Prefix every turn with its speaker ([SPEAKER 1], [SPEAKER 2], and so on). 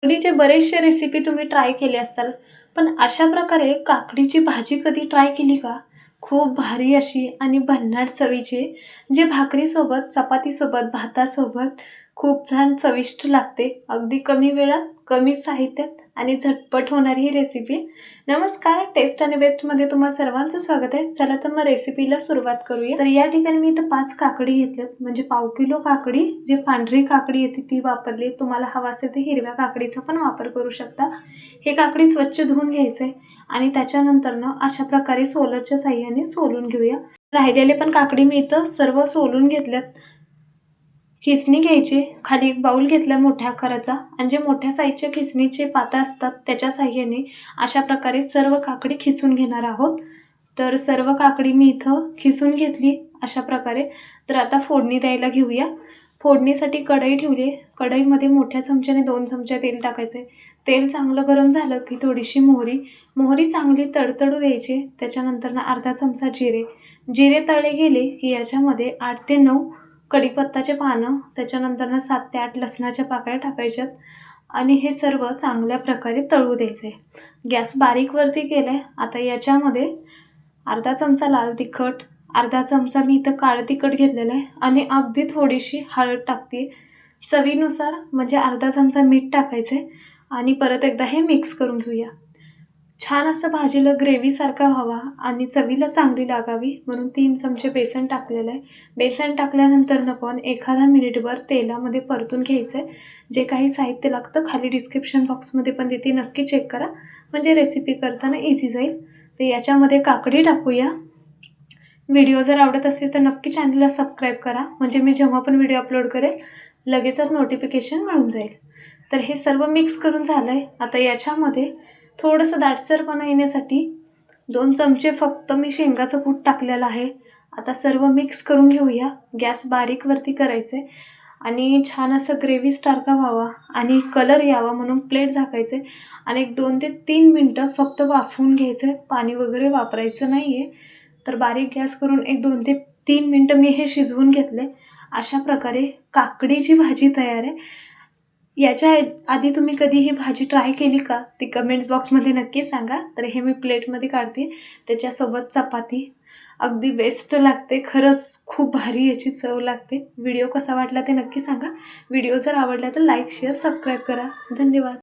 [SPEAKER 1] काकडीचे बरेचसे रेसिपी तुम्ही ट्राय केले असताल, पण अशा प्रकारे काकडीची भाजी कधी ट्राय केली का? खूप भारी अशी आणि भन्नाट चवीची, जे भाकरीसोबत, चपातीसोबत, भातासोबत खूप छान चविष्ट लागते. अगदी कमी वेळात, कमी साहित्यात आणि झटपट होणारी ही रेसिपी. नमस्कार, टेस्ट आणि बेस्टमध्ये तुम्हा सर्वांचं स्वागत आहे. चला तर मग रेसिपीला सुरुवात करूया. तर या ठिकाणी मी इथं 5 काकडी घेतल्यात, म्हणजे पाव किलो काकडी, जी पांढरी काकडी येते ती वापरली. तुम्हाला हवा असेल तर हिरव्या काकडीचा पण वापर करू शकता. हे काकडी स्वच्छ धुवून घ्यायचे आणि त्याच्यानंतर अशा प्रकारे सोलरच्या साह्याने सोलून घेऊया. राहिलेले पण काकडी मी इथं सर्व सोलून घेतल्यात. खिसणी घ्यायची, खाली एक बाउल घेतला मोठ्या आकाराचा आणि जे मोठ्या साईजचे खिसणीचे पातं असतात त्याच्या साह्याने अशा प्रकारे सर्व काकडी खिसून घेणार आहोत. तर सर्व काकडी मी इथं खिसून घेतली अशा प्रकारे. तर आता फोडणी द्यायला घेऊया. फोडणीसाठी कढई ठेवली. कढईमध्ये मोठ्या चमच्याने 2 चमचे तेल टाकायचे. तेल चांगलं गरम झालं की थोडीशी मोहरी चांगली तडतडू द्यायची. त्याच्यानंतर अर्धा चमचा जिरे तळले गेले की याच्यामध्ये 8 ते 9 कढीपत्ताचे पानं, त्याच्यानंतर 7 ते 8 लसणाच्या पाकळ्या टाकायच्यात आणि हे सर्व चांगल्या प्रकारे तळू द्यायचे. गॅस बारीकवरती केलाय. आता याच्यामध्ये अर्धा चमचा लाल तिखट, अर्धा चमचा मी इथं काळं तिखट घेतलेलं आहे आणि अगदी थोडीशी हळद टाकते चवीनुसार, म्हणजे अर्धा चमचा मीठ टाकायचे आणि परत एकदा हे मिक्स करून घेऊया. छान असं भाजीला ग्रेव्हीसारखा व्हावा आणि चवीला चांगली लागावी म्हणून 3 चमचे बेसन टाकलेलं आहे. बेसन टाकल्यानंतर पण एखादा मिनिटभर तेलामध्ये परतून घ्यायचं आहे. जे काही साहित्य लागतं खाली डिस्क्रिप्शन बॉक्समध्ये पण देते, नक्की चेक करा, म्हणजे रेसिपी करताना इझी जाईल. तर याच्यामध्ये काकडी टाकूया. व्हिडिओ जर आवडत असेल तर नक्की चॅनलला सबस्क्राईब करा, म्हणजे मी जेव्हा पण व्हिडिओ अपलोड करेल लगेचच नोटिफिकेशन मिळून जाईल. तर हे सर्व मिक्स करून झालं आहे. आता याच्यामध्ये थोडंसं दाटसरपणा येण्यासाठी 2 चमचे फक्त मी शेंगाचं कूट टाकलेलं आहे. आता सर्व मिक्स करून घेऊया. गॅस बारीकवरती करायचे आणि छान असं ग्रेव्हीसारखा व्हावा आणि कलर यावा म्हणून प्लेट झाकायचे आणि 2 ते 3 मिनटं फक्त वाफवून घ्यायचं. पाणी वगैरे वापरायचं नाही आहे. तर बारीक गॅस करून 2 ते 3 मिनटं मी हे शिजवून घेतले. अशा प्रकारे काकडीची भाजी तयार आहे. याच्या आधी तुम्ही कधी ही भाजी ट्राय केली का, ती कमेंट्स बॉक्समध्ये नक्की सांगा. तर हे मी प्लेटमध्ये काढते, त्याच्यासोबत चपाती अगदी बेस्ट लागते. खरंच खूप भारी याची चव लागते. व्हिडिओ कसा वाटला ते नक्की सांगा. व्हिडिओ जर आवडला तर लाईक, शेअर, सबस्क्राईब करा. धन्यवाद.